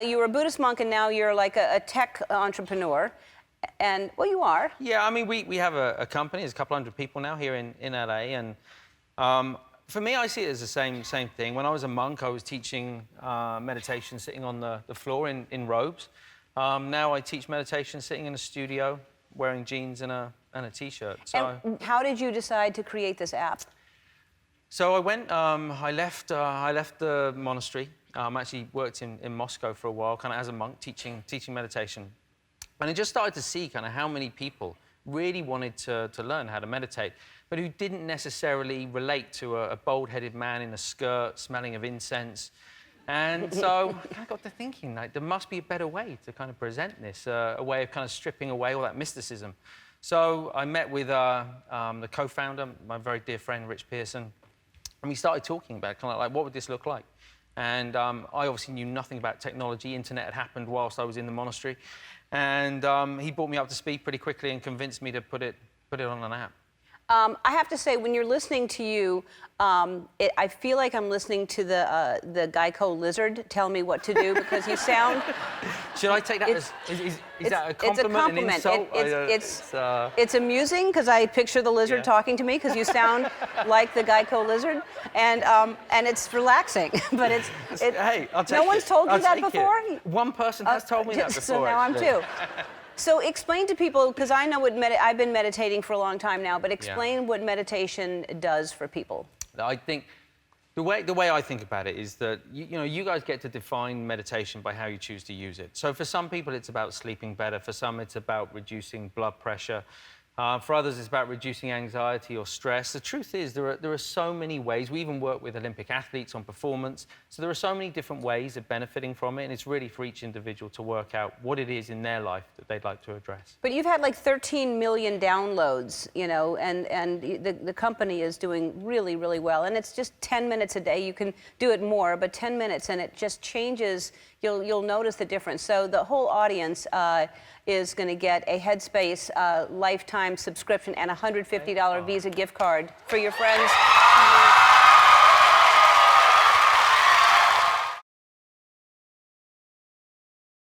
You were a Buddhist monk, and now you're like a tech entrepreneur. And, well, you are. Yeah, I mean, we have a company. There's a couple hundred people now here in LA. And for me, I see it as the same thing. When I was a monk, I was teaching meditation sitting on the floor in robes. Now I teach meditation sitting in a studio wearing jeans and a T-shirt. So, and how did you decide to create this app? So I went, I left the monastery. Actually worked in Moscow for a while, kind of as a monk, teaching meditation. And I just started to see kind of how many people really wanted to learn how to meditate, but who didn't necessarily relate to a bald-headed man in a skirt smelling of incense. And so I kind of got to thinking, like, there must be a better way to kind of present this, a way of kind of stripping away all that mysticism. So I met with the co-founder, my very dear friend, Rich Pearson, and we started talking about kind of like, what would this look like? And I obviously knew nothing about technology. Internet had happened whilst I was in the monastery. And he brought me up to speed pretty quickly and convinced me to put it on an app. I have to say, when you're listening to you, I feel like I'm listening to the Geico lizard tell me what to do, because you sound... Should I take that as... Is that a compliment, an insult? It's amusing, because I picture the lizard talking to me, because you sound like the Geico lizard, and it's relaxing, but Hey, I'll take no one's told you that before? One person has told me that before, so now actually. I'm two. So explain to people, because I know I've been meditating for a long time now, but explain what meditation does for people. I think the way I think about it is that you guys get to define meditation by how you choose to use it. So for some people it's about sleeping better, for some it's about reducing blood pressure, for others it's about reducing anxiety or stress. The truth is there are so many ways. We even work with Olympic athletes on performance. So there are so many different ways of benefiting from it, and it's really for each individual to work out what it is in their life that they'd like to address. But you've had like 13 million downloads, and the company is doing really, really well. And it's just 10 minutes a day. You can do it more, but 10 minutes, and it just changes. You'll notice the difference. So the whole audience is going to get a Headspace lifetime subscription and a $150 Visa gift card for your friends.